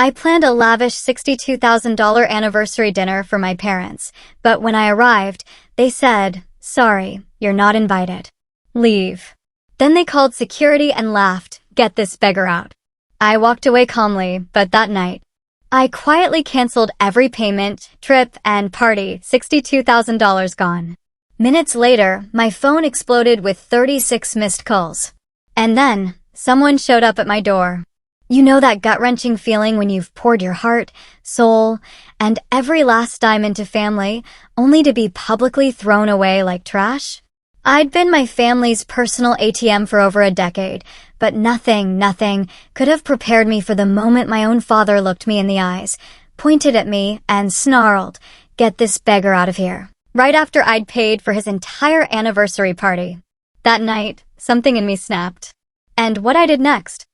I planned a lavish $62,000 anniversary dinner for my parents, but when I arrived, they said, "Sorry, you're not invited. Leave." Then they called security and laughed, "Get this beggar out." I walked away calmly, but that night, I quietly canceled every payment, trip, and party. $62,000 gone. Minutes later, my phone exploded with 36 missed calls. And then, someone showed up at my door. You know that gut-wrenching feeling when you've poured your heart, soul, and every last dime into family, only to be publicly thrown away like trash? I'd been my family's personal ATM for over a decade, but nothing could have prepared me for the moment my own father looked me in the eyes, pointed at me, and snarled, "Get this beggar out of here," right after I'd paid for his entire anniversary party. That night, something in me snapped. And what I did next?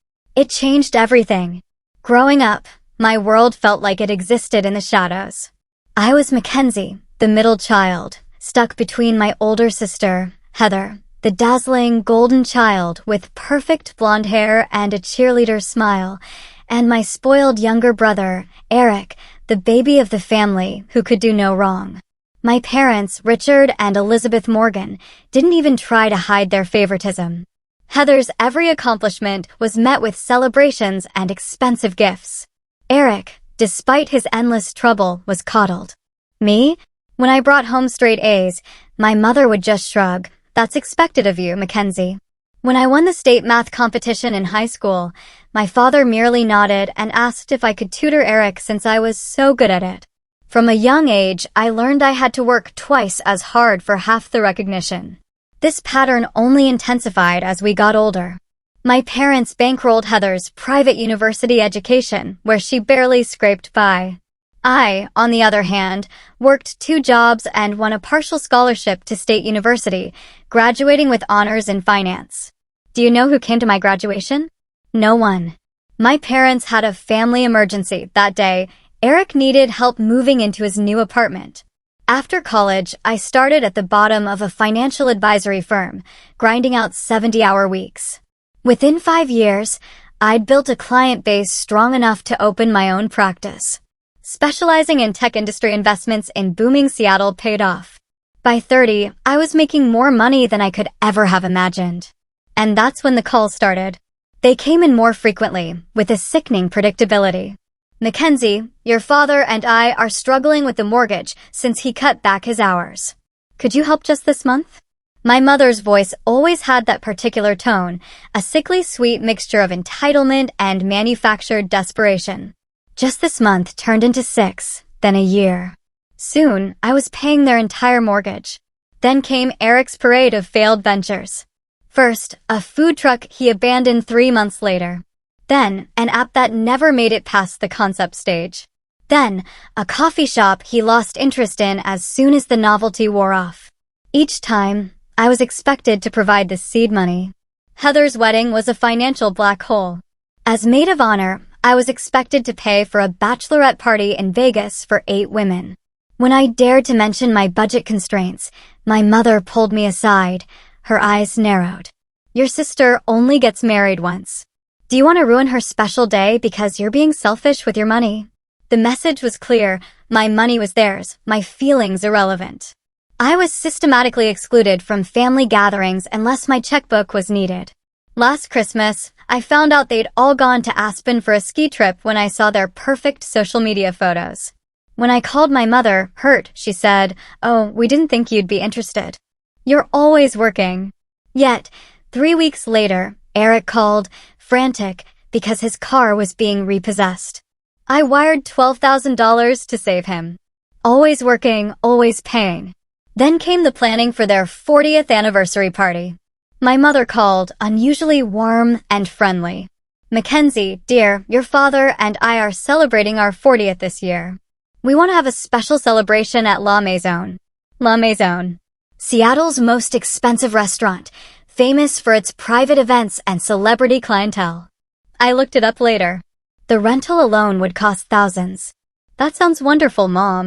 It changed everything. Growing up, my world felt like it existed in the shadows. I was Mackenzie, the middle child, stuck between my older sister, Heather, the dazzling golden child with perfect blonde hair and a cheerleader smile, and my spoiled younger brother, Eric, the baby of the family who could do no wrong. My parents, Richard and Elizabeth Morgan, didn't even try to hide their favoritism. Heather's every accomplishment was met with celebrations and expensive gifts. Eric, despite his endless trouble, was coddled. Me? When I brought home straight A's, my mother would just shrug, "That's expected of you, Mackenzie." When I won the state math competition in high school, my father merely nodded and asked if I could tutor Eric since I was so good at it. From a young age, I learned I had to work twice as hard for half the recognition. This pattern only intensified as we got older. My parents bankrolled Heather's private university education, where she barely scraped by. I, on the other hand, worked 2 jobs and won a partial scholarship to State University, graduating with honors in finance. Do you know who came to my graduation? No one. My parents had a family emergency that day. Eric needed help moving into his new apartment. After college, I started at the bottom of a financial advisory firm, grinding out 70-hour weeks. Within 5 years, I'd built a client base strong enough to open my own practice. Specializing in tech industry investments in booming Seattle paid off. By 30, I was making more money than I could ever have imagined. And that's when the calls started. They came in more frequently, with a sickening predictability. "Mackenzie, your father and I are struggling with the mortgage since he cut back his hours. Could you help just this month?" My mother's voice always had that particular tone, a sickly sweet mixture of entitlement and manufactured desperation. Just this month turned into 6, then a year. Soon, I was paying their entire mortgage. Then came Eric's parade of failed ventures. First, a food truck he abandoned 3 months later. Then, an app that never made it past the concept stage. Then, a coffee shop he lost interest in as soon as the novelty wore off. Each time, I was expected to provide the seed money. Heather's wedding was a financial black hole. As maid of honor, I was expected to pay for a bachelorette party in Vegas for 8 women. When I dared to mention my budget constraints, my mother pulled me aside, her eyes narrowed. "Your sister only gets married once. Do you want to ruin her special day because you're being selfish with your money?" The message was clear. My money was theirs, my feelings irrelevant. I was systematically excluded from family gatherings unless my checkbook was needed. Last Christmas, I found out they'd all gone to Aspen for a ski trip when I saw their perfect social media photos. When I called my mother, hurt, she said, "Oh, we didn't think you'd be interested. You're always working." Yet, 3 weeks later, Eric called, frantic, because his car was being repossessed. I wired $12,000 to save him. Always working, always paying. Then came the planning for their 40th anniversary party. My mother called, unusually warm and friendly. "Mackenzie, dear, your father and I are celebrating our 40th this year. We want to have a special celebration at La Maison." La Maison. Seattle's most expensive restaurant, famous for its private events and celebrity clientele. I looked it up later. The rental alone would cost thousands. "That sounds wonderful, Mom,"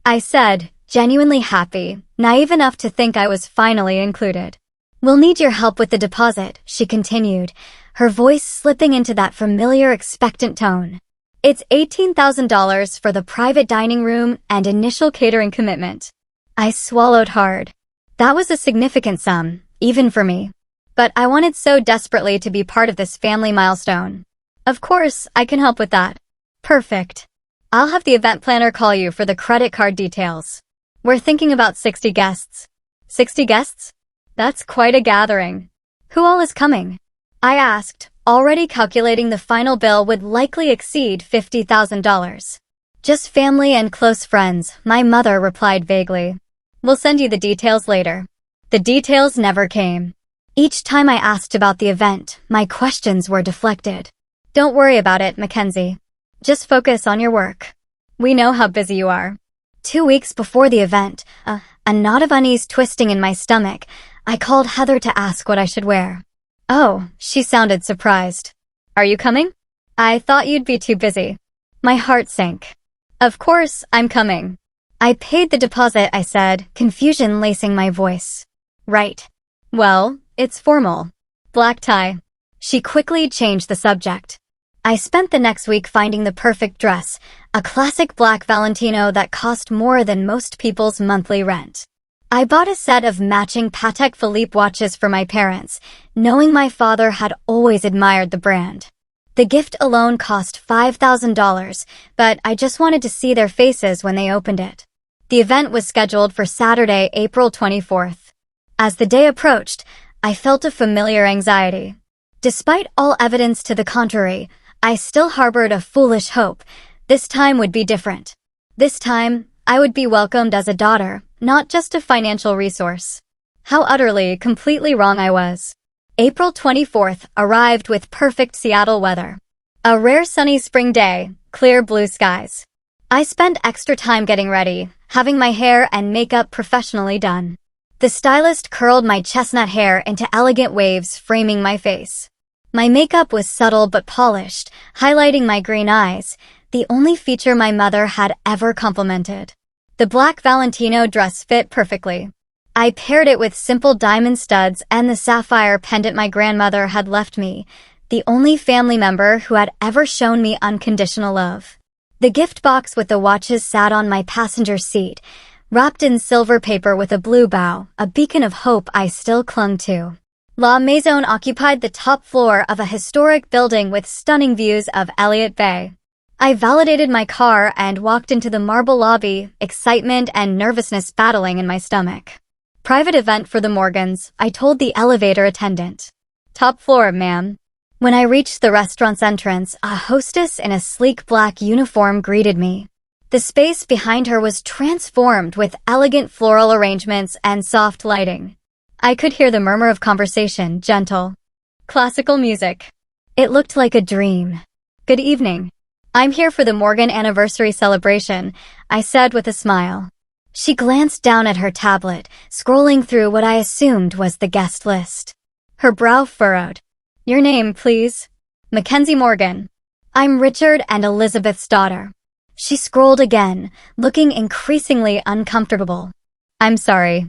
I said, genuinely happy, naive enough to think I was finally included. "We'll need your help with the deposit," she continued, her voice slipping into that familiar expectant tone. It's $18,000 for the private dining room and initial catering commitment. I swallowed hard. That was a significant sum, even for me. But I wanted so desperately to be part of this family milestone. Of course, I can help with that. Perfect. I'll have the event planner call you for the credit card details. We're thinking about 60 guests. 60 guests? That's quite a gathering. Who all is coming? I asked, already calculating the final bill would likely exceed $50,000. Just family and close friends, my mother replied vaguely. We'll send you the details later. The details never came. Each time I asked about the event, my questions were deflected. Don't worry about it, Mackenzie. Just focus on your work. We know how busy you are. 2 weeks before the event, a knot of unease twisting in my stomach, I called Heather to ask what I should wear. Oh, she sounded surprised. Are you coming? I thought you'd be too busy. My heart sank. Of course, I'm coming. I paid the deposit, I said, confusion lacing my voice. Right. Well, it's formal. Black tie. She quickly changed the subject. I spent the next week finding the perfect dress, a classic black Valentino that cost more than most people's monthly rent. I bought a set of matching Patek Philippe watches for my parents, knowing my father had always admired the brand. The gift alone cost $5,000, but I just wanted to see their faces when they opened it. The event was scheduled for Saturday, April 24th. As the day approached, I felt a familiar anxiety. Despite all evidence to the contrary, I still harbored a foolish hope. This time would be different. This time, I would be welcomed as a daughter, not just a financial resource. How utterly, completely wrong I was. April 24th arrived with perfect Seattle weather. A rare sunny spring day, clear blue skies. I spent extra time getting ready, having my hair and makeup professionally done. The stylist curled my chestnut hair into elegant waves, framing my face. My makeup was subtle but polished, highlighting my green eyes, the only feature my mother had ever complimented. The black Valentino dress fit perfectly. I paired it with simple diamond studs and the sapphire pendant my grandmother had left me, the only family member who had ever shown me unconditional love. The gift box with the watches sat on my passenger seat, wrapped in silver paper with a blue bow, a beacon of hope I still clung to. La Maison occupied the top floor of a historic building with stunning views of Elliott Bay. I validated my car and walked into the marble lobby, excitement and nervousness battling in my stomach. Private event for the Morgans, I told the elevator attendant. Top floor, ma'am. When I reached the restaurant's entrance, a hostess in a sleek black uniform greeted me. The space behind her was transformed with elegant floral arrangements and soft lighting. I could hear the murmur of conversation, gentle. Classical music. It looked like a dream. Good evening. I'm here for the Morgan anniversary celebration, I said with a smile. She glanced down at her tablet, scrolling through what I assumed was the guest list. Her brow furrowed. Your name, please. Mackenzie Morgan. I'm Richard and Elizabeth's daughter. She scrolled again, looking increasingly uncomfortable. I'm sorry.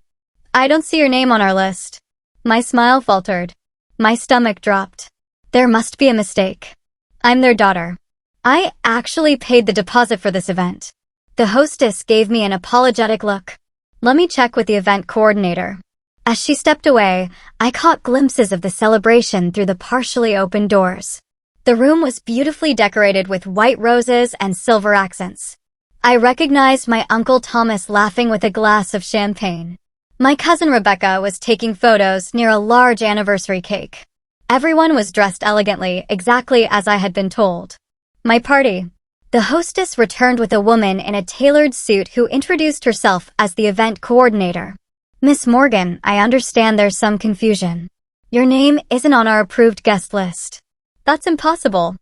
I don't see your name on our list. My smile faltered. My stomach dropped. There must be a mistake. I'm their daughter. I actually paid the deposit for this event. The hostess gave me an apologetic look. Let me check with the event coordinator. As she stepped away, I caught glimpses of the celebration through the partially open doors. The room was beautifully decorated with white roses and silver accents. I recognized my Uncle Thomas laughing with a glass of champagne. My cousin Rebecca was taking photos near a large anniversary cake. Everyone was dressed elegantly, exactly as I had been told. My party. The hostess returned with a woman in a tailored suit who introduced herself as the event coordinator. Miss Morgan, I understand there's some confusion. Your name isn't on our approved guest list. That's impossible.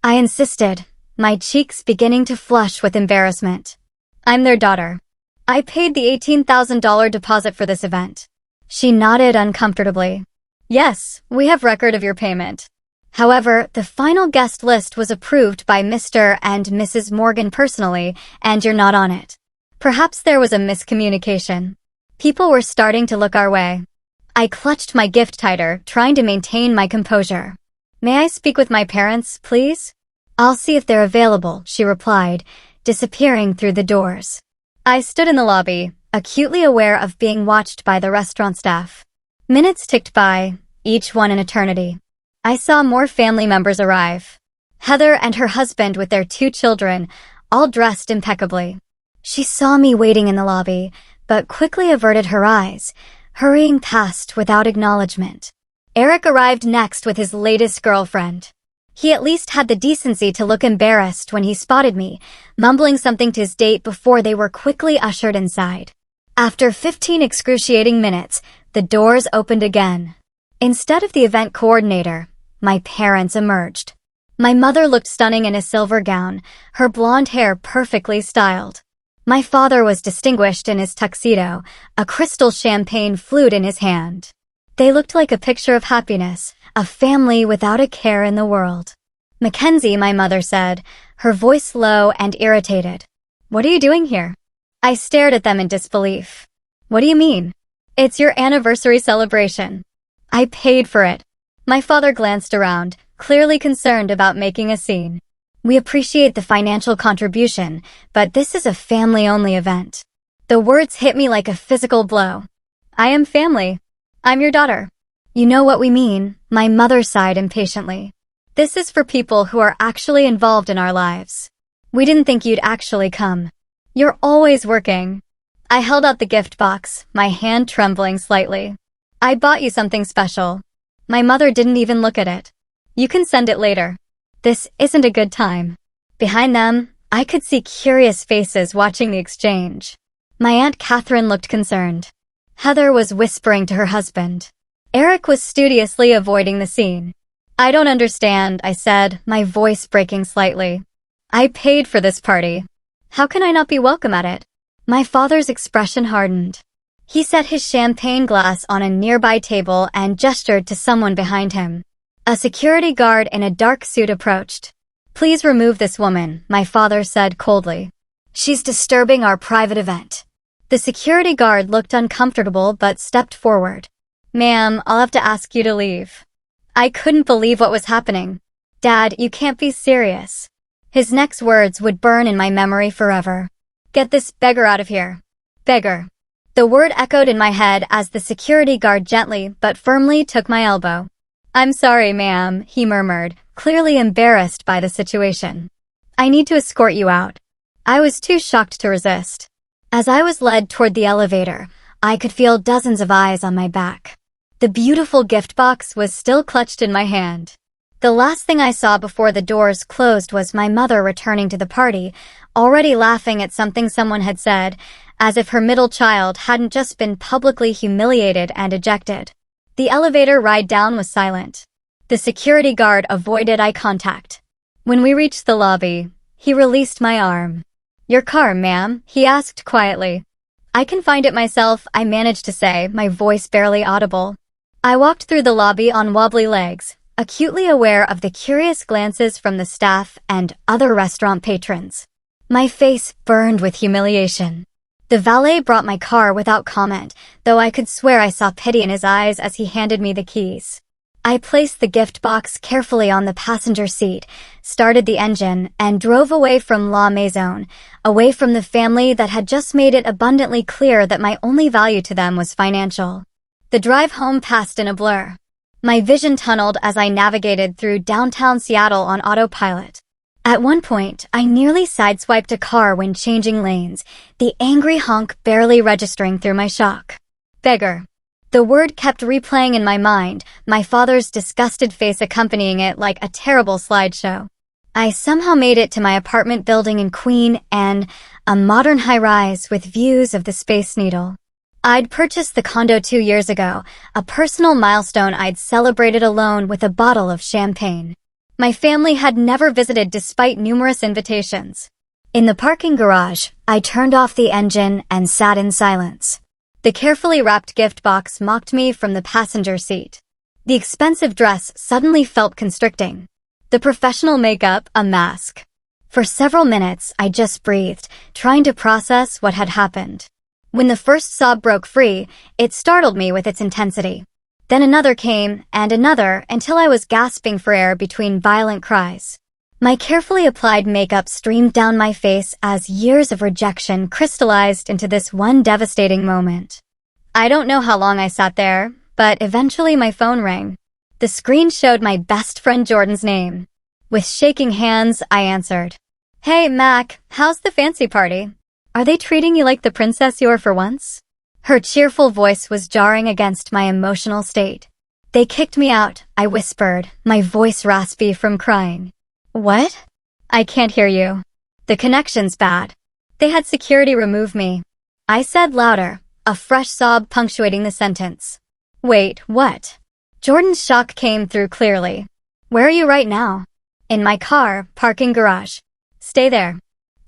I insisted, my cheeks beginning to flush with embarrassment. I'm their daughter. I paid the $18,000 deposit for this event. She nodded uncomfortably. Yes, we have record of your payment. However, the final guest list was approved by Mr. and Mrs. Morgan personally, and you're not on it. Perhaps there was a miscommunication. People were starting to look our way. I clutched my gift tighter, trying to maintain my composure. May I speak with my parents, please? "I'll see if they're available," she replied, disappearing through the doors. I stood in the lobby, acutely aware of being watched by the restaurant staff. Minutes ticked by, each one an eternity. I saw more family members arrive. Heather and her husband with their 2 children, all dressed impeccably. She saw me waiting in the lobby, but quickly averted her eyes, hurrying past without acknowledgement. Eric arrived next with his latest girlfriend. He at least had the decency to look embarrassed when he spotted me, mumbling something to his date before they were quickly ushered inside. After 15 excruciating minutes, the doors opened again. Instead of the event coordinator, my parents emerged. My mother looked stunning in a silver gown, her blonde hair perfectly styled. My father was distinguished in his tuxedo, a crystal champagne flute in his hand. They looked like a picture of happiness, a family without a care in the world. "Mackenzie," my mother said, her voice low and irritated. "What are you doing here?" I stared at them in disbelief. "What do you mean?" "It's your anniversary celebration. I paid for it." My father glanced around, clearly concerned about making a scene. "We appreciate the financial contribution, but this is a family-only event." The words hit me like a physical blow. "I am family. I'm your daughter." "You know what we mean," my mother sighed impatiently. "This is for people who are actually involved in our lives. We didn't think you'd actually come. You're always working." I held out the gift box, my hand trembling slightly. "I bought you something special." My mother didn't even look at it. "You can send it later." This isn't a good time. Behind them, I could see curious faces watching the exchange. My Aunt Catherine looked concerned. Heather was whispering to her husband. Eric was studiously avoiding the scene. "I don't understand," I said, my voice breaking slightly. "I paid for this party. How can I not be welcome at it?" My father's expression hardened. He set his champagne glass on a nearby table and gestured to someone behind him. A security guard in a dark suit approached. "Please remove this woman," my father said coldly. "She's disturbing our private event." The security guard looked uncomfortable but stepped forward. "Ma'am, I'll have to ask you to leave." I couldn't believe what was happening. "Dad, you can't be serious." His next words would burn in my memory forever. "Get this beggar out of here." Beggar. The word echoed in my head as the security guard gently but firmly took my elbow. "I'm sorry, ma'am," he murmured, clearly embarrassed by the situation. "I need to escort you out." I was too shocked to resist. As I was led toward the elevator, I could feel dozens of eyes on my back. The beautiful gift box was still clutched in my hand. The last thing I saw before the doors closed was my mother returning to the party, already laughing at something someone had said, as if her middle child hadn't just been publicly humiliated and ejected. The elevator ride down was silent. The security guard avoided eye contact. When we reached the lobby, he released my arm. "Your car, ma'am?" he asked quietly. "I can find it myself," I managed to say, my voice barely audible. I walked through the lobby on wobbly legs, acutely aware of the curious glances from the staff and other restaurant patrons. My face burned with humiliation. The valet brought my car without comment, though I could swear I saw pity in his eyes as he handed me the keys. I placed the gift box carefully on the passenger seat, started the engine, and drove away from La Maison, away from the family that had just made it abundantly clear that my only value to them was financial. The drive home passed in a blur. My vision tunneled as I navigated through downtown Seattle on autopilot. At one point, I nearly sideswiped a car when changing lanes, the angry honk barely registering through my shock. Beggar. The word kept replaying in my mind, my father's disgusted face accompanying it like a terrible slideshow. I somehow made it to my apartment building in Queen Anne, a modern high-rise with views of the Space Needle. I'd purchased the condo 2 years ago, a personal milestone I'd celebrated alone with a bottle of champagne. My family had never visited despite numerous invitations. In the parking garage, I turned off the engine and sat in silence. The carefully wrapped gift box mocked me from the passenger seat. The expensive dress suddenly felt constricting. The professional makeup, a mask. For several minutes, I just breathed, trying to process what had happened. When the first sob broke free, it startled me with its intensity. Then another came, and another, until I was gasping for air between violent cries. My carefully applied makeup streamed down my face as years of rejection crystallized into this one devastating moment. I don't know how long I sat there, but eventually my phone rang. The screen showed my best friend Jordan's name. With shaking hands, I answered. "Hey, Mac, how's the fancy party? Are they treating you like the princess you are for once?" Her cheerful voice was jarring against my emotional state. "They kicked me out," I whispered, my voice raspy from crying. "What?" "I can't hear you. The connection's bad. They had security remove me," I said louder, a fresh sob punctuating the sentence. "Wait, what?" Jordan's shock came through clearly. "Where are you right now?" "In my car, parking garage." "Stay there.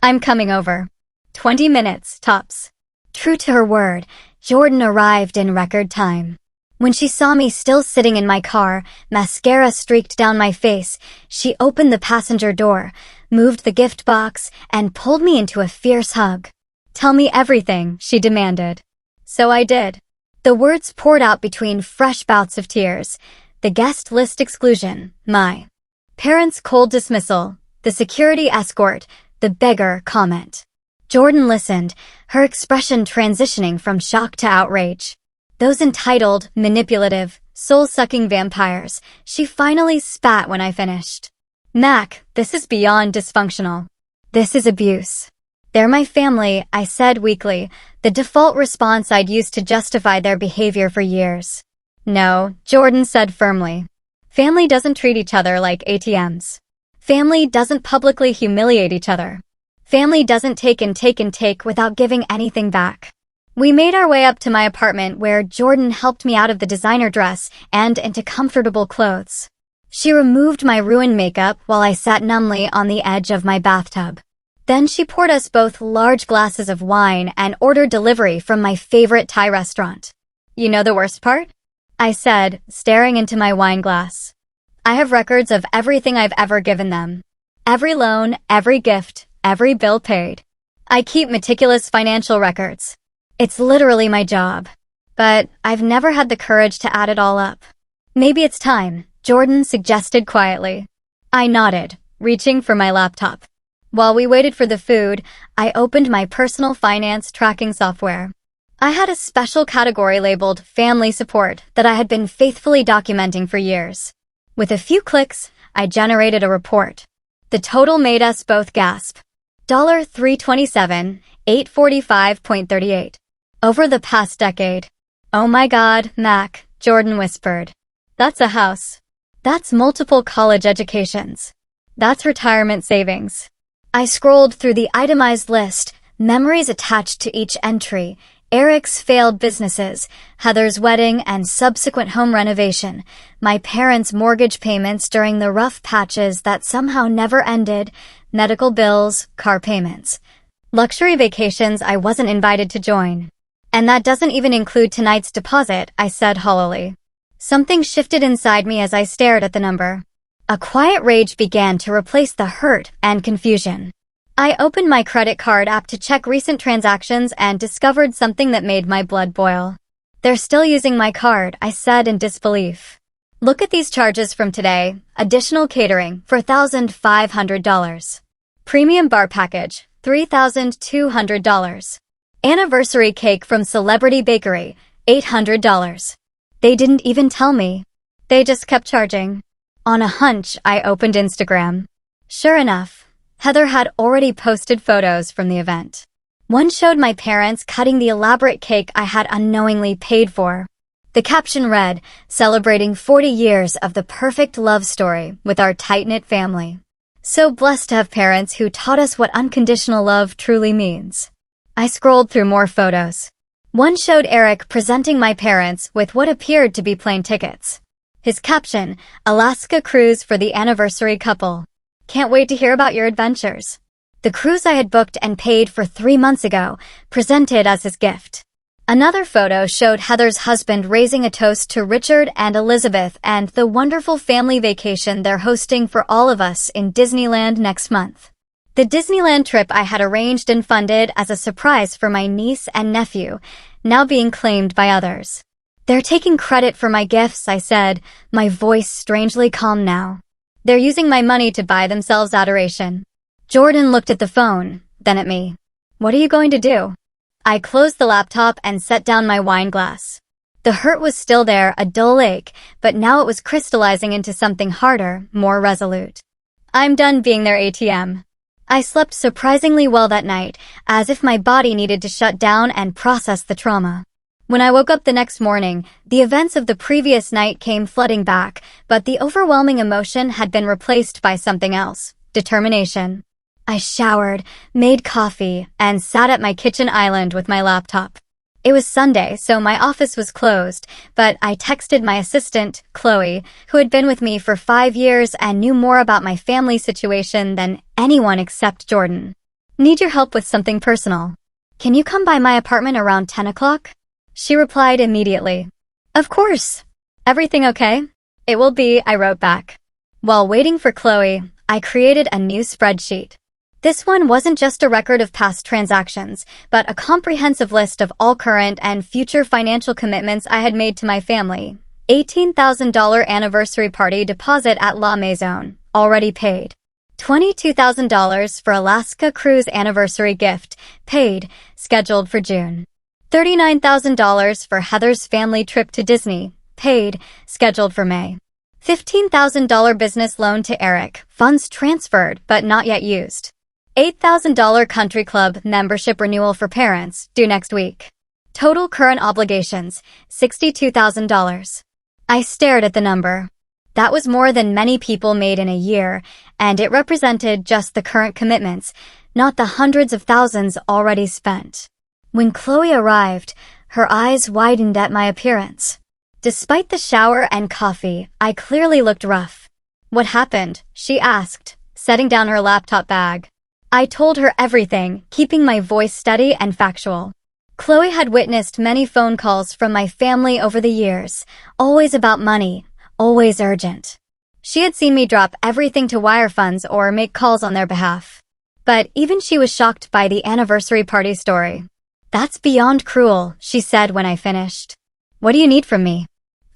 I'm coming over. 20 minutes, tops." True to her word, Jordan arrived in record time. When she saw me still sitting in my car, mascara streaked down my face, she opened the passenger door, moved the gift box, and pulled me into a fierce hug. "Tell me everything," she demanded. So I did. The words poured out between fresh bouts of tears. The guest list exclusion, my parents' cold dismissal, the security escort, the beggar comment. Jordan listened, her expression transitioning from shock to outrage. Those entitled, manipulative, soul-sucking vampires, she finally spat when I finished. "Mac, this is beyond dysfunctional. This is abuse." "They're my family," I said weakly, the default response I'd used to justify their behavior for years. "No," Jordan said firmly. "Family doesn't treat each other like ATMs. Family doesn't publicly humiliate each other. Family doesn't take and take and take without giving anything back." We made our way up to my apartment where Jordan helped me out of the designer dress and into comfortable clothes. She removed my ruined makeup while I sat numbly on the edge of my bathtub. Then she poured us both large glasses of wine and ordered delivery from my favorite Thai restaurant. "You know the worst part?" I said, staring into my wine glass. "I have records of everything I've ever given them. Every loan, every gift, every bill paid. I keep meticulous financial records. It's literally my job. But I've never had the courage to add it all up." "Maybe it's time," Jordan suggested quietly. I nodded, reaching for my laptop. While we waited for the food, I opened my personal finance tracking software. I had a special category labeled Family Support that I had been faithfully documenting for years. With a few clicks, I generated a report. The total made us both gasp. $327, $845.38. Over the past decade. "Oh my God, Mac," Jordan whispered. "That's a house. That's multiple college educations. That's retirement savings." I scrolled through the itemized list, memories attached to each entry, Eric's failed businesses, Heather's wedding and subsequent home renovation, my parents' mortgage payments during the rough patches that somehow never ended, medical bills, car payments, luxury vacations I wasn't invited to join. "And that doesn't even include tonight's deposit," I said hollowly. Something shifted inside me as I stared at the number. A quiet rage began to replace the hurt and confusion. I opened my credit card app to check recent transactions and discovered something that made my blood boil. "They're still using my card," I said in disbelief. "Look at these charges from today. Additional catering for $1,500. Premium bar package, $3,200. Anniversary cake from Celebrity Bakery, $800. They didn't even tell me. They just kept charging. On a hunch, I opened Instagram. Sure enough, Heather had already posted photos from the event. One showed my parents cutting the elaborate cake I had unknowingly paid for. The caption read, "Celebrating 40 years of the perfect love story with our tight-knit family." So blessed to have parents who taught us what unconditional love truly means. I scrolled through more photos. One showed Eric presenting my parents with what appeared to be plane tickets. His caption, "Alaska cruise for the anniversary couple. Can't wait to hear about your adventures." The cruise I had booked and paid for 3 months ago, presented as his gift. Another photo showed Heather's husband raising a toast to Richard and Elizabeth and the wonderful family vacation they're hosting for all of us in Disneyland next month. The Disneyland trip I had arranged and funded as a surprise for my niece and nephew, now being claimed by others. "They're taking credit for my gifts," I said, my voice strangely calm now. They're using my money to buy themselves adoration. Jordan looked at the phone, then at me. What are you going to do? I closed the laptop and set down my wine glass. The hurt was still there, a dull ache, but now it was crystallizing into something harder, more resolute. I'm done being their ATM. I slept surprisingly well that night, as if my body needed to shut down and process the trauma. When I woke up the next morning, the events of the previous night came flooding back, but the overwhelming emotion had been replaced by something else: determination. I showered, made coffee, and sat at my kitchen island with my laptop. It was Sunday, so my office was closed, but I texted my assistant, Chloe, who had been with me for 5 years and knew more about my family situation than anyone except Jordan. Need your help with something personal. Can you come by my apartment around 10 o'clock? She replied immediately. Of course. Everything okay? It will be, I wrote back. While waiting for Chloe, I created a new spreadsheet. This one wasn't just a record of past transactions, but a comprehensive list of all current and future financial commitments I had made to my family. $18,000 anniversary party deposit at La Maison, already paid. $22,000 for Alaska cruise anniversary gift, paid, scheduled for June. $39,000 for Heather's family trip to Disney, paid, scheduled for May. $15,000 business loan to Eric, funds transferred but not yet used. $8,000 country club membership renewal for parents, due next week. Total current obligations, $62,000. I stared at the number. That was more than many people made in a year, and it represented just the current commitments, not the hundreds of thousands already spent. When Chloe arrived, her eyes widened at my appearance. Despite the shower and coffee, I clearly looked rough. What happened? She asked, setting down her laptop bag. I told her everything, keeping my voice steady and factual. Chloe had witnessed many phone calls from my family over the years, always about money, always urgent. She had seen me drop everything to wire funds or make calls on their behalf. But even she was shocked by the anniversary party story. That's beyond cruel, she said when I finished. What do you need from me?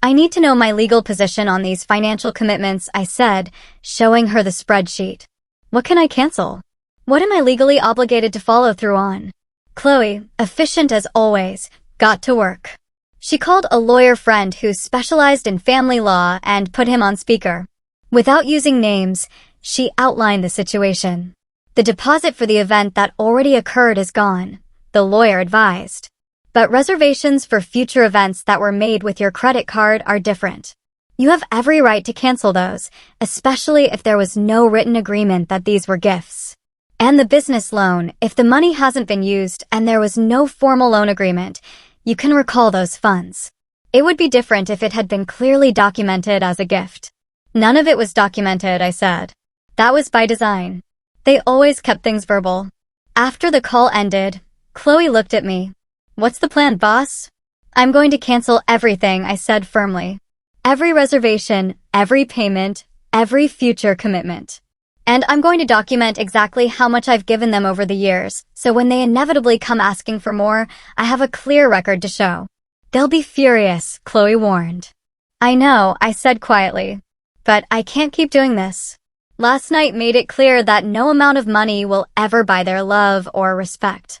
I need to know my legal position on these financial commitments, I said, showing her the spreadsheet. What can I cancel? What am I legally obligated to follow through on? Chloe, efficient as always, got to work. She called a lawyer friend who specialized in family law and put him on speaker. Without using names, she outlined the situation. The deposit for the event that already occurred is gone, the lawyer advised. But reservations for future events that were made with your credit card are different. You have every right to cancel those, especially if there was no written agreement that these were gifts. And the business loan, if the money hasn't been used and there was no formal loan agreement, you can recall those funds. It would be different if it had been clearly documented as a gift. None of it was documented, I said. That was by design. They always kept things verbal. After the call ended, Chloe looked at me. What's the plan, boss? I'm going to cancel everything, I said firmly. Every reservation, every payment, every future commitment. And I'm going to document exactly how much I've given them over the years, so when they inevitably come asking for more, I have a clear record to show. They'll be furious, Chloe warned. I know, I said quietly. But I can't keep doing this. Last night made it clear that no amount of money will ever buy their love or respect.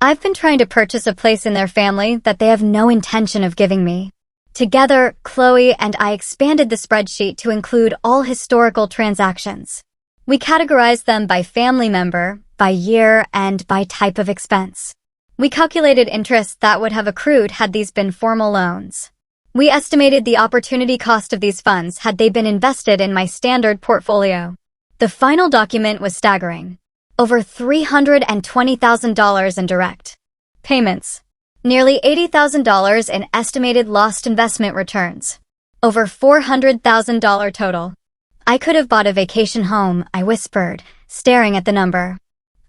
I've been trying to purchase a place in their family that they have no intention of giving me. Together, Chloe and I expanded the spreadsheet to include all historical transactions. We categorized them by family member, by year, and by type of expense. We calculated interest that would have accrued had these been formal loans. We estimated the opportunity cost of these funds had they been invested in my standard portfolio. The final document was staggering. Over $320,000 in direct payments. Nearly $80,000 in estimated lost investment returns. Over $400,000 total. I could have bought a vacation home, I whispered, staring at the number.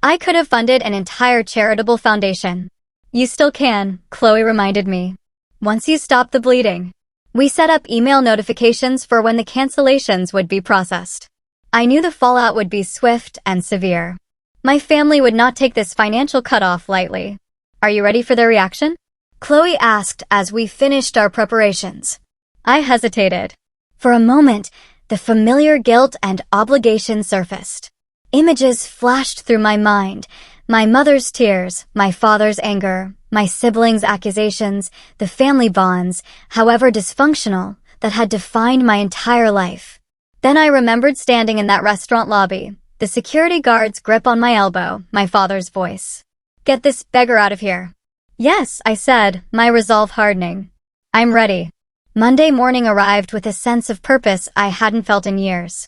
I could have funded an entire charitable foundation. You still can, Chloe reminded me. Once you stop the bleeding. We set up email notifications for when the cancellations would be processed. I knew the fallout would be swift and severe. My family would not take this financial cutoff lightly. Are you ready for their reaction? Chloe asked as we finished our preparations. I hesitated. For a moment, The familiar guilt and obligation surfaced. Images flashed through my mind. My mother's tears, my father's anger, my siblings' accusations, the family bonds, however dysfunctional, that had defined my entire life. Then I remembered standing in that restaurant lobby, the security guard's grip on my elbow, my father's voice. "Get this beggar out of here." "Yes," I said, my resolve hardening. "I'm ready." Monday morning arrived with a sense of purpose I hadn't felt in years.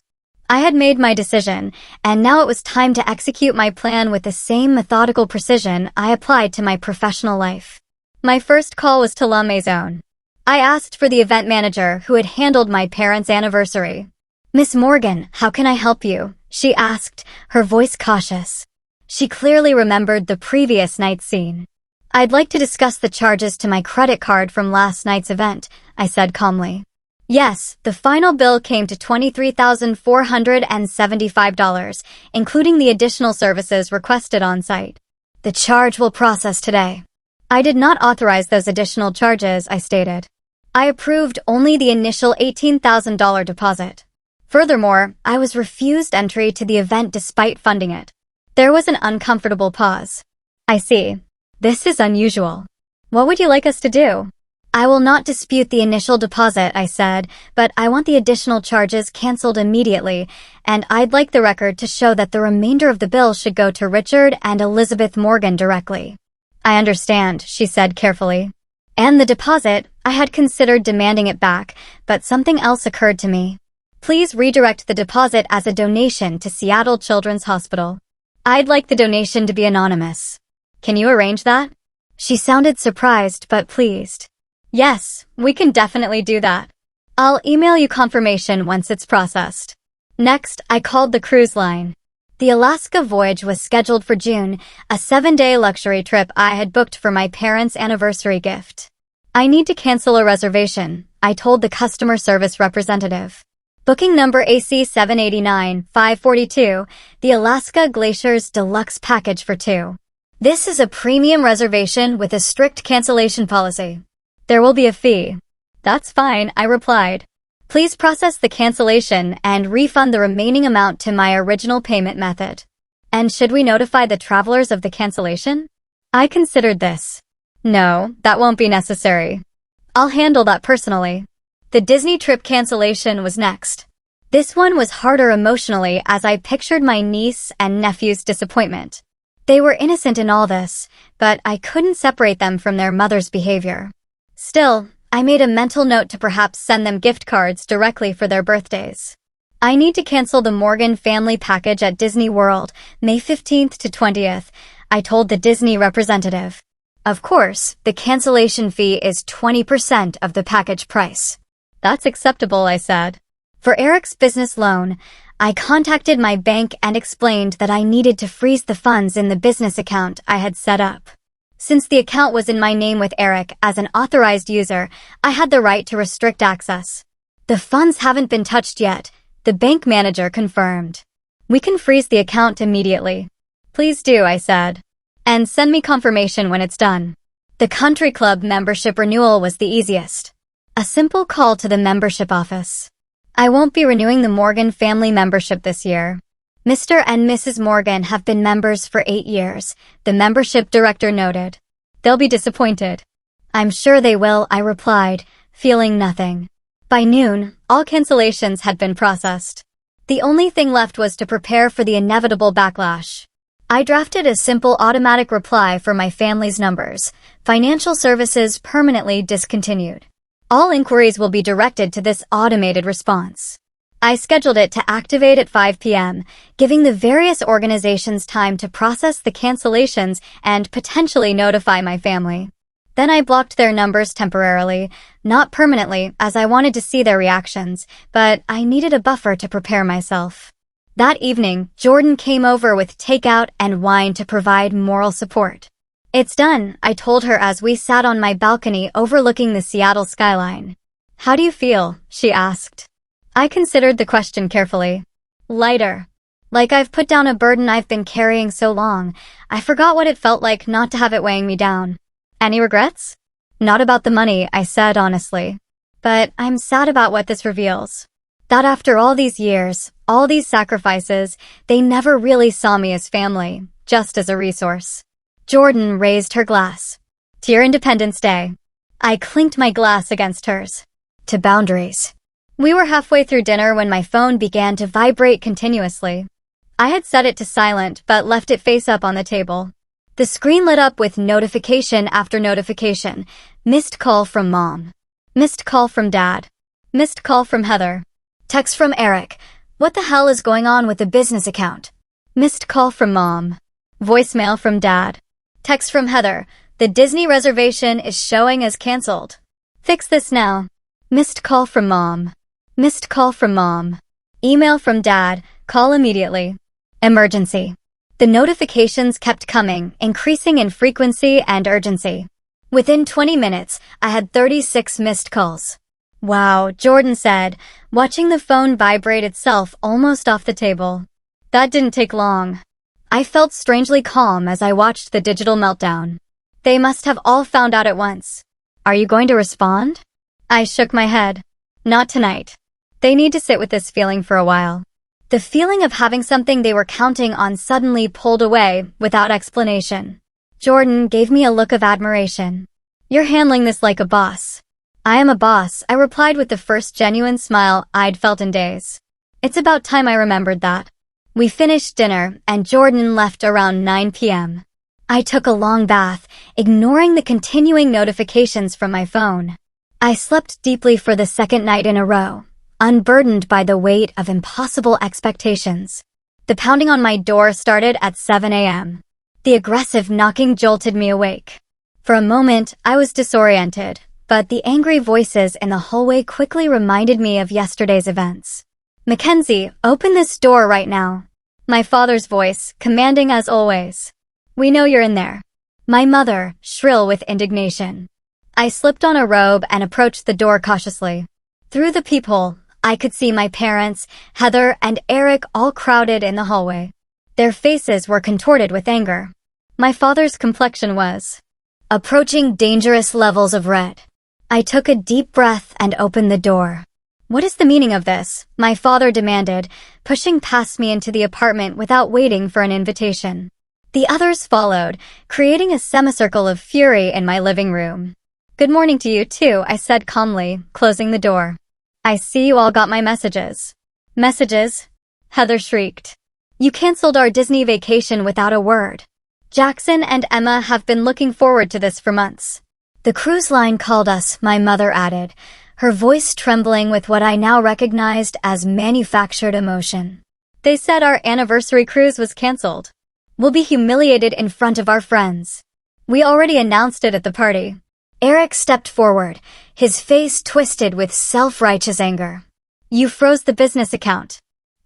I had made my decision, and now it was time to execute my plan with the same methodical precision I applied to my professional life. My first call was to La Maison. I asked for the event manager who had handled my parents' anniversary. "Miss Morgan, how can I help you?" she asked, her voice cautious. She clearly remembered the previous night's scene. "I'd like to discuss the charges to my credit card from last night's event," I said calmly. Yes, the final bill came to $23,475, including the additional services requested on site. "The charge will process today." I did not authorize those additional charges, I stated. I approved only the initial $18,000 deposit. Furthermore, I was refused entry to the event despite funding it. There was an uncomfortable pause. "I see. This is unusual. What would you like us to do?" "I will not dispute the initial deposit," I said, "but I want the additional charges canceled immediately, and I'd like the record to show that the remainder of the bill should go to Richard and Elizabeth Morgan directly." "I understand," she said carefully. "And the deposit, I had considered demanding it back, but something else occurred to me. Please redirect the deposit as a donation to Seattle Children's Hospital. I'd like the donation to be anonymous. Can you arrange that?" She sounded surprised but pleased. "Yes, we can definitely do that. I'll email you confirmation once it's processed." Next, I called the cruise line. The Alaska voyage was scheduled for June, a 7-day luxury trip I had booked for my parents' anniversary gift. "I need to cancel a reservation," I told the customer service representative. Booking number AC 789-542, the Alaska Glaciers Deluxe Package for 2. "This is a premium reservation with a strict cancellation policy. There will be a fee." "That's fine," I replied. "Please process the cancellation and refund the remaining amount to my original payment method." "And should we notify the travelers of the cancellation?" I considered this. "No, that won't be necessary. I'll handle that personally." The Disney trip cancellation was next. This one was harder emotionally as I pictured my niece and nephew's disappointment. They were innocent in all this, but I couldn't separate them from their mother's behavior. Still, I made a mental note to perhaps send them gift cards directly for their birthdays. "I need to cancel the Morgan family package at Disney World, May 15th to 20th, I told the Disney representative. "Of course, the cancellation fee is 20% of the package price." "That's acceptable," I said. For Eric's business loan, I contacted my bank and explained that I needed to freeze the funds in the business account I had set up. Since the account was in my name with Eric as an authorized user, I had the right to restrict access. "The funds haven't been touched yet," the bank manager confirmed. "We can freeze the account immediately." "Please do," I said. "And send me confirmation when it's done." The country club membership renewal was the easiest. A simple call to the membership office. "I won't be renewing the Morgan family membership this year. Mr. and Mrs. Morgan have been members for 8 years, the membership director noted. "They'll be disappointed." "I'm sure they will," I replied, feeling nothing. By noon, all cancellations had been processed. The only thing left was to prepare for the inevitable backlash. I drafted a simple automatic reply for my family's numbers. "Financial services permanently discontinued. All inquiries will be directed to this automated response." I scheduled it to activate at 5 p.m., giving the various organizations time to process the cancellations and potentially notify my family. Then I blocked their numbers temporarily, not permanently, as I wanted to see their reactions, but I needed a buffer to prepare myself. That evening, Jordan came over with takeout and wine to provide moral support. "It's done," I told her as we sat on my balcony overlooking the Seattle skyline. "How do you feel?" she asked. I considered the question carefully. "Lighter. Like I've put down a burden I've been carrying so long, I forgot what it felt like not to have it weighing me down." "Any regrets?" "Not about the money," I said honestly. "But I'm sad about what this reveals." That after all these years, all these sacrifices, they never really saw me as family, just as a resource. Jordan raised her glass. To your Independence Day. I clinked my glass against hers. To boundaries. We were halfway through dinner when my phone began to vibrate continuously. I had set it to silent but left it face up on the table. The screen lit up with notification after notification. Missed call from Mom. Missed call from Dad. Missed call from Heather. Text from Eric. What the hell is going on with the business account? Missed call from Mom. Voicemail from Dad. Text from Heather. The Disney reservation is showing as canceled. Fix this now. Missed call from Mom. Missed call from Mom. Email from Dad. Call immediately. Emergency. The notifications kept coming, increasing in frequency and urgency. Within 20 minutes, I had 36 missed calls. Wow, Jordan said, watching the phone vibrate itself almost off the table. That didn't take long. I felt strangely calm as I watched the digital meltdown. They must have all found out at once. Are you going to respond? I shook my head. Not tonight. They need to sit with this feeling for a while. The feeling of having something they were counting on suddenly pulled away without explanation. Jordan gave me a look of admiration. You're handling this like a boss. I am a boss, I replied with the first genuine smile I'd felt in days. It's about time I remembered that. We finished dinner and Jordan left around 9 p.m. I took a long bath, ignoring the continuing notifications from my phone. I slept deeply for the second night in a row, unburdened by the weight of impossible expectations. The pounding on my door started at 7 a.m. The aggressive knocking jolted me awake. For a moment, I was disoriented, but the angry voices in the hallway quickly reminded me of yesterday's events. Mackenzie, open this door right now. My father's voice, commanding as always. We know you're in there. My mother, shrill with indignation. I slipped on a robe and approached the door cautiously. Through the peephole, I could see my parents, Heather, and Eric all crowded in the hallway. Their faces were contorted with anger. My father's complexion was approaching dangerous levels of red. I took a deep breath and opened the door. What is the meaning of this? My father demanded, pushing past me into the apartment without waiting for an invitation. The others followed, creating a semicircle of fury in my living room. Good morning to you too, I said calmly, closing the door. I see you all got my messages. Messages? Heather shrieked. You canceled our Disney vacation without a word. Jackson and Emma have been looking forward to this for months. The cruise line called us, my mother added, her voice trembling with what I now recognized as manufactured emotion. They said our anniversary cruise was canceled. We'll be humiliated in front of our friends. We already announced it at the party. Eric stepped forward, his face twisted with self-righteous anger. You froze the business account.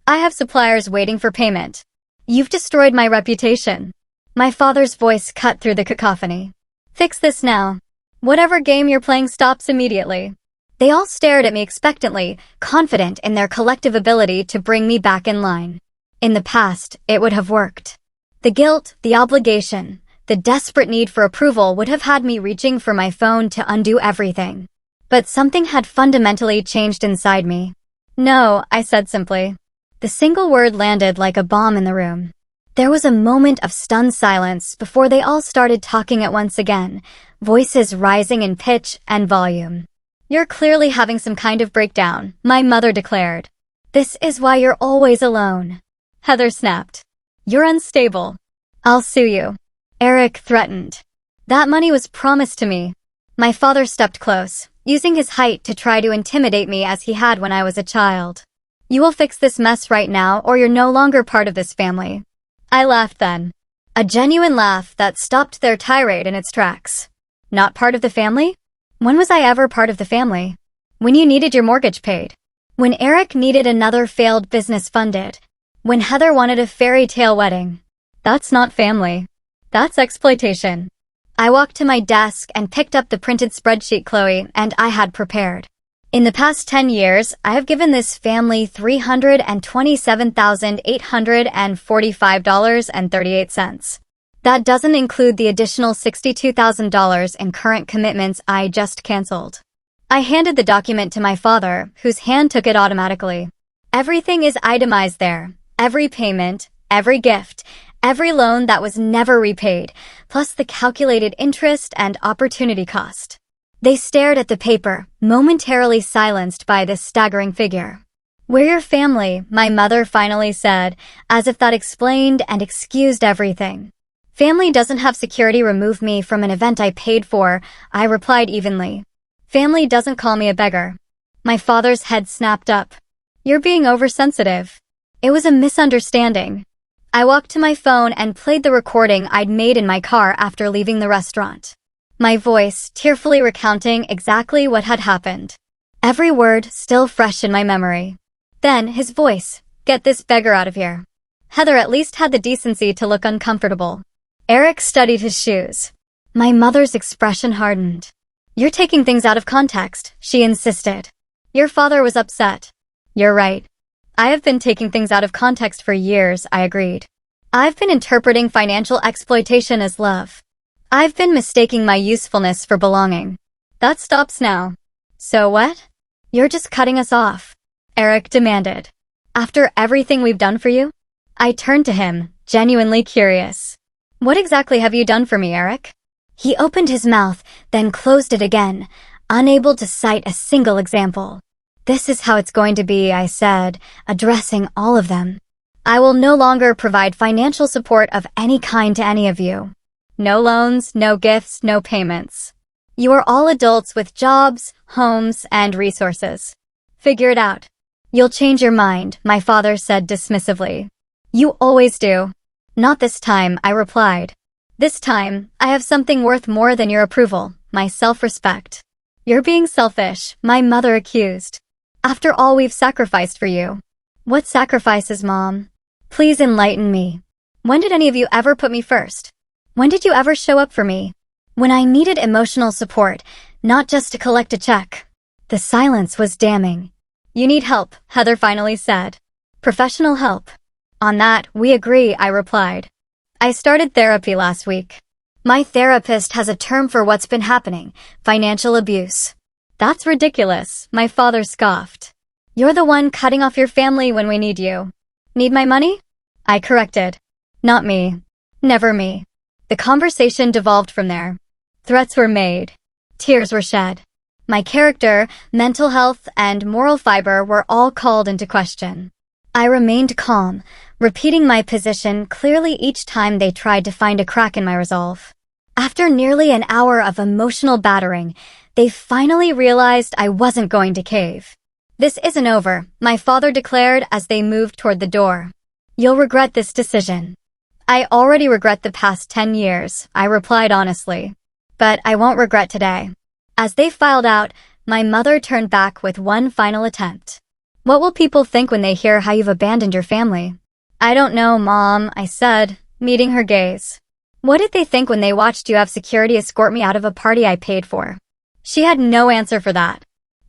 I have suppliers waiting for payment. You've destroyed my reputation. My father's voice cut through the cacophony. Fix this now. Whatever game you're playing stops immediately. They all stared at me expectantly, confident in their collective ability to bring me back in line. In the past, it would have worked. The guilt, the obligation, the desperate need for approval would have had me reaching for my phone to undo everything. But something had fundamentally changed inside me. No, I said simply. The single word landed like a bomb in the room. There was a moment of stunned silence before they all started talking at once again, voices rising in pitch and volume. You're clearly having some kind of breakdown, my mother declared. This is why you're always alone. Heather snapped. You're unstable. I'll sue you. Eric threatened. That money was promised to me. My father stepped close, using his height to try to intimidate me as he had when I was a child. You will fix this mess right now or you're no longer part of this family. I laughed then. A genuine laugh that stopped their tirade in its tracks. Not part of the family? When was I ever part of the family? When you needed your mortgage paid. When Eric needed another failed business funded. When Heather wanted a fairy tale wedding. That's not family. That's exploitation. I walked to my desk and picked up the printed spreadsheet Chloe and I had prepared. In the past 10 years, I have given this family $327,845.38. That doesn't include the additional $62,000 in current commitments I just canceled. I handed the document to my father, whose hand took it automatically. Everything is itemized there. Every payment, every gift, every loan that was never repaid, plus the calculated interest and opportunity cost. They stared at the paper, momentarily silenced by this staggering figure. "We're your family," my mother finally said, as if that explained and excused everything. "Family doesn't have security remove me from an event I paid for," I replied evenly. "Family doesn't call me a beggar." My father's head snapped up. "You're being oversensitive." It was a misunderstanding. I walked to my phone and played the recording I'd made in my car after leaving the restaurant. My voice, tearfully recounting exactly what had happened. Every word still fresh in my memory. Then his voice, "Get this beggar out of here." Heather at least had the decency to look uncomfortable. Eric studied his shoes. My mother's expression hardened. "You're taking things out of context," she insisted. "Your father was upset." "You're right. I have been taking things out of context for years," I agreed. "I've been interpreting financial exploitation as love. I've been mistaking my usefulness for belonging. That stops now." "So what?" "You're just cutting us off," Eric demanded. "After everything we've done for you?" I turned to him, genuinely curious. "What exactly have you done for me, Eric?" He opened his mouth, then closed it again, unable to cite a single example. "This is how it's going to be," I said, addressing all of them. "I will no longer provide financial support of any kind to any of you. No loans, no gifts, no payments. You are all adults with jobs, homes, and resources. Figure it out." "You'll change your mind," my father said dismissively. "You always do." "Not this time," I replied. "This time, I have something worth more than your approval, my self-respect." "You're being selfish," my mother accused. "After all we've sacrificed for you." "What sacrifices, Mom? Please enlighten me. When did any of you ever put me first? When did you ever show up for me? When I needed emotional support, not just to collect a check." The silence was damning. "You need help," Heather finally said. "Professional help." "On that, we agree," I replied. "I started therapy last week. My therapist has a term for what's been happening: financial abuse." "That's ridiculous," my father scoffed. "You're the one cutting off your family when we need you." "Need my money?" I corrected. "Not me. Never me." The conversation devolved from there. Threats were made. Tears were shed. My character, mental health, and moral fiber were all called into question. I remained calm, repeating my position clearly each time they tried to find a crack in my resolve. After nearly an hour of emotional battering, they finally realized I wasn't going to cave. "This isn't over," my father declared as they moved toward the door. "You'll regret this decision." "I already regret the past 10 years, I replied honestly. "But I won't regret today." As they filed out, my mother turned back with one final attempt. "What will people think when they hear how you've abandoned your family?" "I don't know, Mom," I said, meeting her gaze. "What did they think when they watched you have security escort me out of a party I paid for?" She had no answer for that.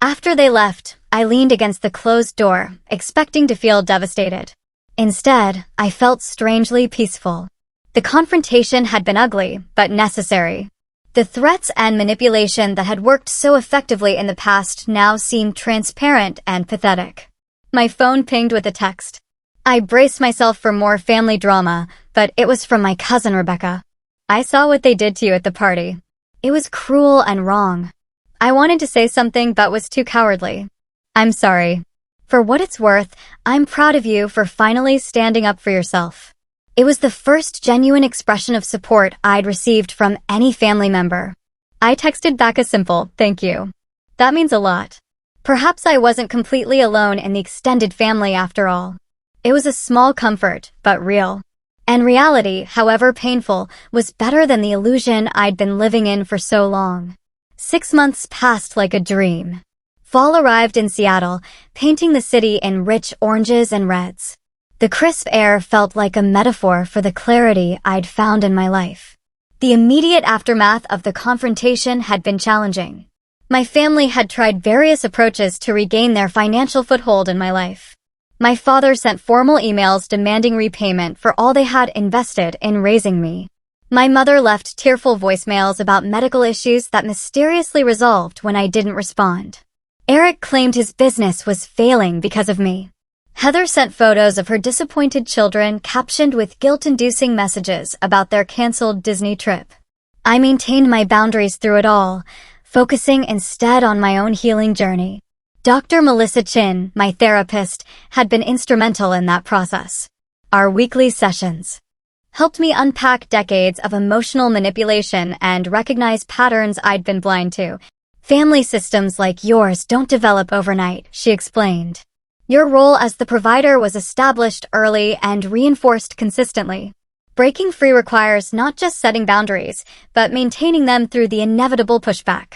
After they left, I leaned against the closed door, expecting to feel devastated. Instead, I felt strangely peaceful. The confrontation had been ugly, but necessary. The threats and manipulation that had worked so effectively in the past now seemed transparent and pathetic. My phone pinged with a text. I braced myself for more family drama, but it was from my cousin Rebecca. "I saw what they did to you at the party. It was cruel and wrong." I wanted to say something but was too cowardly. "I'm sorry. For what it's worth, I'm proud of you for finally standing up for yourself." It was the first genuine expression of support I'd received from any family member. I texted back a simple, "Thank you." That means a lot. Perhaps I wasn't completely alone in the extended family after all. It was a small comfort, but real. And reality, however painful, was better than the illusion I'd been living in for so long. 6 months passed like a dream. Fall arrived in Seattle, painting the city in rich oranges and reds. The crisp air felt like a metaphor for the clarity I'd found in my life. The immediate aftermath of the confrontation had been challenging. My family had tried various approaches to regain their financial foothold in my life. My father sent formal emails demanding repayment for all they had invested in raising me. My mother left tearful voicemails about medical issues that mysteriously resolved when I didn't respond. Eric claimed his business was failing because of me. Heather sent photos of her disappointed children captioned with guilt-inducing messages about their canceled Disney trip. I maintained my boundaries through it all, focusing instead on my own healing journey. Dr. Melissa Chin, my therapist, had been instrumental in that process. Our weekly sessions helped me unpack decades of emotional manipulation and recognize patterns I'd been blind to. Family systems like yours don't develop overnight, she explained. Your role as the provider was established early and reinforced consistently. Breaking free requires not just setting boundaries, but maintaining them through the inevitable pushback.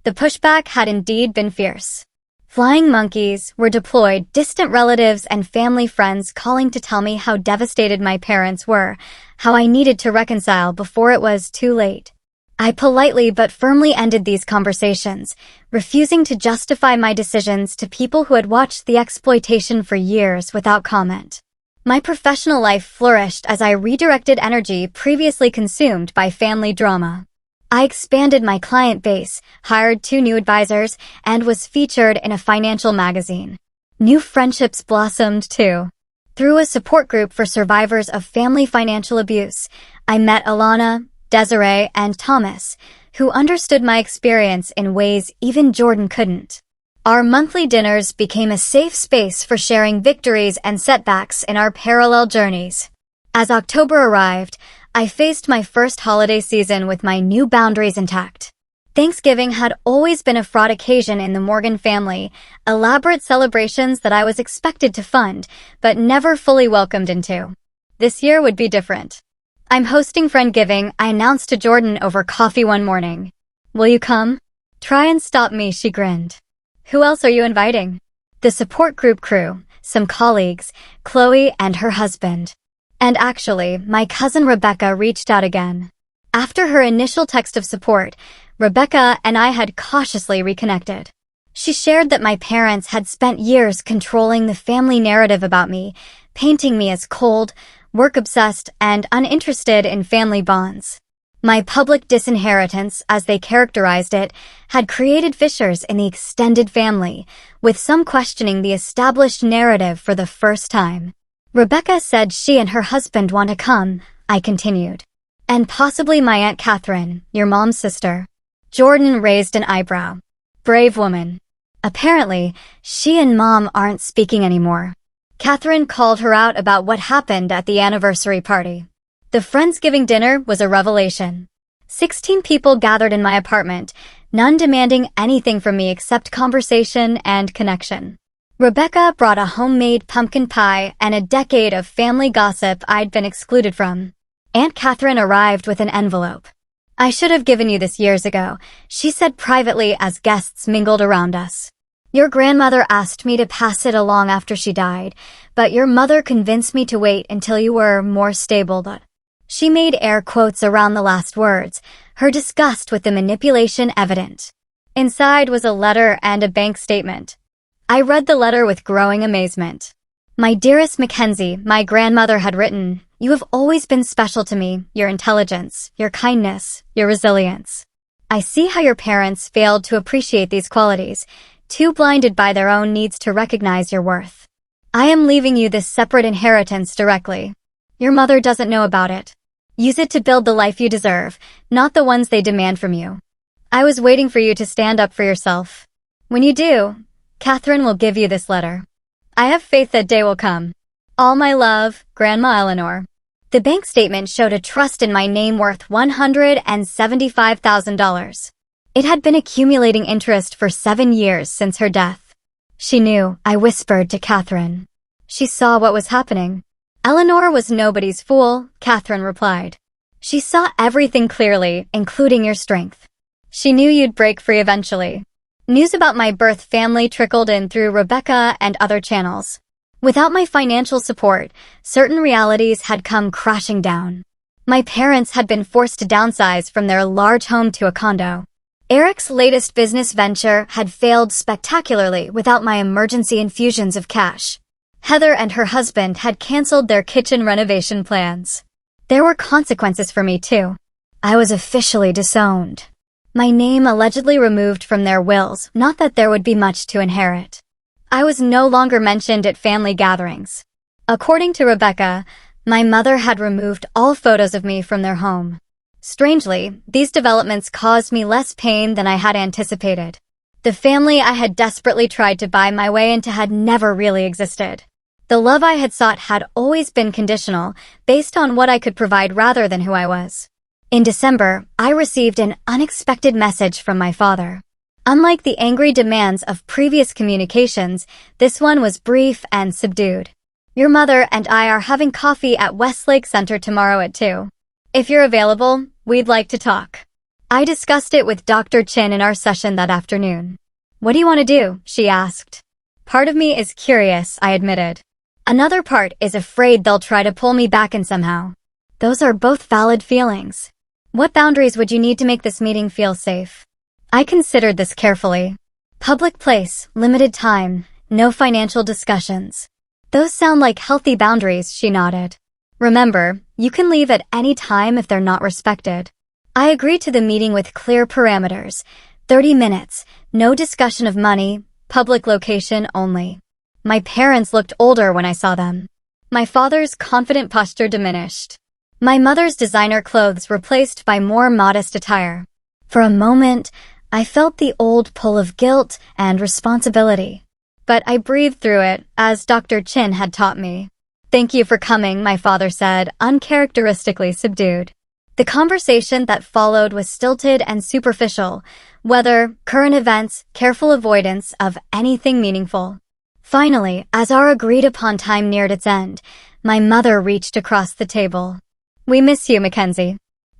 The pushback had indeed been fierce. Flying monkeys were deployed, distant relatives and family friends calling to tell me how devastated my parents were, how I needed to reconcile before it was too late. I politely but firmly ended these conversations, refusing to justify my decisions to people who had watched the exploitation for years without comment. My professional life flourished as I redirected energy previously consumed by family drama. I expanded my client base, hired 2 new advisors, and was featured in a financial magazine. New friendships blossomed too. Through a support group for survivors of family financial abuse, I met Alana, Desiree, and Thomas, who understood my experience in ways even Jordan couldn't. Our monthly dinners became a safe space for sharing victories and setbacks in our parallel journeys. As October arrived, I faced my first holiday season with my new boundaries intact. Thanksgiving had always been a fraught occasion in the Morgan family, elaborate celebrations that I was expected to fund, but never fully welcomed into. This year would be different. I'm hosting Friendsgiving, I announced to Jordan over coffee one morning. Will you come? Try and stop me, she grinned. Who else are you inviting? The support group crew, some colleagues, Chloe and her husband. And actually, my cousin Rebecca reached out again. After her initial text of support, Rebecca and I had cautiously reconnected. She shared that my parents had spent years controlling the family narrative about me, painting me as cold, work-obsessed, and uninterested in family bonds. My public disinheritance, as they characterized it, had created fissures in the extended family, with some questioning the established narrative for the first time. Rebecca said she and her husband want to come, I continued. And possibly my Aunt Catherine, your mom's sister. Jordan raised an eyebrow. Brave woman. Apparently, she and Mom aren't speaking anymore. Catherine called her out about what happened at the anniversary party. The Friendsgiving dinner was a revelation. 16 people gathered in my apartment, none demanding anything from me except conversation and connection. Rebecca brought a homemade pumpkin pie and a decade of family gossip I'd been excluded from. Aunt Catherine arrived with an envelope. I should have given you this years ago, she said privately as guests mingled around us. Your grandmother asked me to pass it along after she died, but your mother convinced me to wait until you were more stable. She made air quotes around the last words, her disgust with the manipulation evident. Inside was a letter and a bank statement. I read the letter with growing amazement. My dearest Mackenzie, my grandmother had written, you have always been special to me, your intelligence, your kindness, your resilience. I see how your parents failed to appreciate these qualities, too blinded by their own needs to recognize your worth. I am leaving you this separate inheritance directly. Your mother doesn't know about it. Use it to build the life you deserve, not the ones they demand from you. I was waiting for you to stand up for yourself. When you do, Catherine will give you this letter. I have faith that day will come. All my love, Grandma Eleanor. The bank statement showed a trust in my name worth $175,000. It had been accumulating interest for 7 years since her death. She knew, I whispered to Catherine. She saw what was happening. Eleanor was nobody's fool, Catherine replied. She saw everything clearly, including your strength. She knew you'd break free eventually. News about my birth family trickled in through Rebecca and other channels. Without my financial support, certain realities had come crashing down. My parents had been forced to downsize from their large home to a condo. Eric's latest business venture had failed spectacularly without my emergency infusions of cash. Heather and her husband had canceled their kitchen renovation plans. There were consequences for me too. I was officially disowned. My name allegedly removed from their wills, not that there would be much to inherit. I was no longer mentioned at family gatherings. According to Rebecca, my mother had removed all photos of me from their home. Strangely, these developments caused me less pain than I had anticipated. The family I had desperately tried to buy my way into had never really existed. The love I had sought had always been conditional, based on what I could provide rather than who I was. In December, I received an unexpected message from my father. Unlike the angry demands of previous communications, this one was brief and subdued. Your mother and I are having coffee at Westlake Center tomorrow at 2. If you're available, we'd like to talk. I discussed it with Dr. Chin in our session that afternoon. What do you want to do? She asked. Part of me is curious, I admitted. Another part is afraid they'll try to pull me back in somehow. Those are both valid feelings. What boundaries would you need to make this meeting feel safe? I considered this carefully. Public place, limited time, no financial discussions. Those sound like healthy boundaries, she nodded. Remember, you can leave at any time if they're not respected. I agreed to the meeting with clear parameters. 30 minutes, no discussion of money, public location only. My parents looked older when I saw them. My father's confident posture diminished. My mother's designer clothes replaced by more modest attire. For a moment, I felt the old pull of guilt and responsibility. But I breathed through it, as Dr. Chin had taught me. Thank you for coming, my father said, uncharacteristically subdued. The conversation that followed was stilted and superficial, weather, current events, careful avoidance of anything meaningful. Finally, as our agreed-upon time neared its end, my mother reached across the table. We miss you, Mackenzie.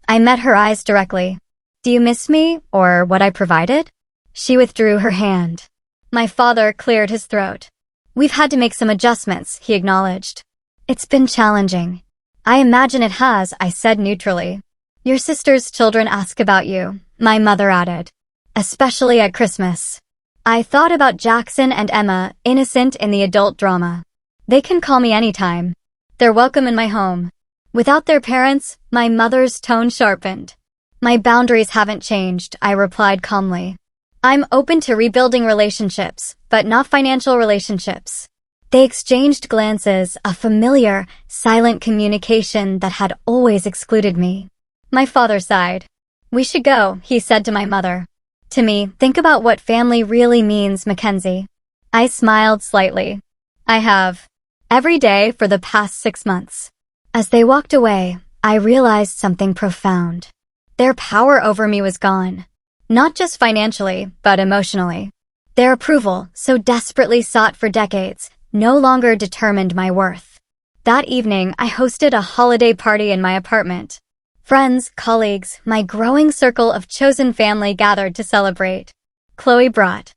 I met her eyes directly. Do you miss me, or what I provided? She withdrew her hand. My father cleared his throat. We've had to make some adjustments, he acknowledged. It's been challenging. I imagine it has, I said neutrally. Your sister's children ask about you, my mother added. Especially at Christmas. I thought about Jackson and Emma, innocent in the adult drama. They can call me anytime. They're welcome in my home. Without their parents, my mother's tone sharpened. My boundaries haven't changed, I replied calmly. I'm open to rebuilding relationships, but not financial relationships. They exchanged glances, a familiar, silent communication that had always excluded me. My father sighed. We should go, he said to my mother. To me, think about what family really means, Mackenzie. I smiled slightly. I have. Every day for the past 6 months. As they walked away, I realized something profound. Their power over me was gone. Not just financially, but emotionally. Their approval, so desperately sought for decades, no longer determined my worth. That evening, I hosted a holiday party in my apartment. Friends, colleagues, my growing circle of chosen family gathered to celebrate. Chloe brought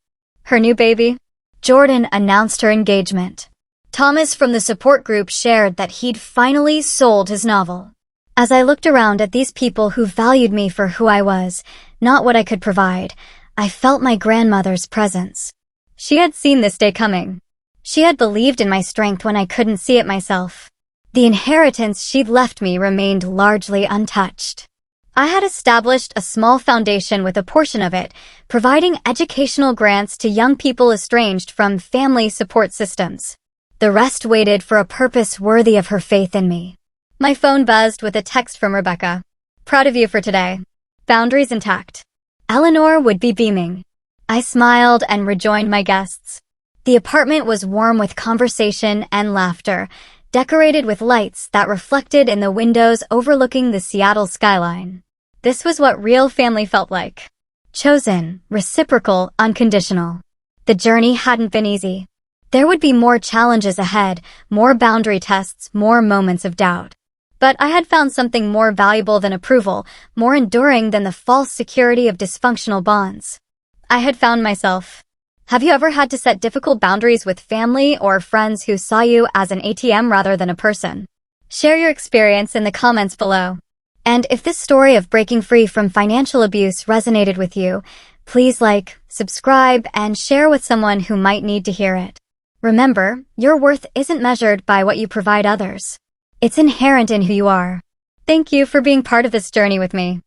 her new baby. Jordan announced her engagement. Thomas from the support group shared that he'd finally sold his novel. As I looked around at these people who valued me for who I was, not what I could provide, I felt my grandmother's presence. She had seen this day coming. She had believed in my strength when I couldn't see it myself. The inheritance she'd left me remained largely untouched. I had established a small foundation with a portion of it, providing educational grants to young people estranged from family support systems. The rest waited for a purpose worthy of her faith in me. My phone buzzed with a text from Rebecca. Proud of you for today. Boundaries intact. Eleanor would be beaming. I smiled and rejoined my guests. The apartment was warm with conversation and laughter, decorated with lights that reflected in the windows overlooking the Seattle skyline. This was what real family felt like. Chosen, reciprocal, unconditional. The journey hadn't been easy. There would be more challenges ahead, more boundary tests, more moments of doubt. But I had found something more valuable than approval, more enduring than the false security of dysfunctional bonds. I had found myself. Have you ever had to set difficult boundaries with family or friends who saw you as an ATM rather than a person? Share your experience in the comments below. And if this story of breaking free from financial abuse resonated with you, please like, subscribe, and share with someone who might need to hear it. Remember, your worth isn't measured by what you provide others. It's inherent in who you are. Thank you for being part of this journey with me.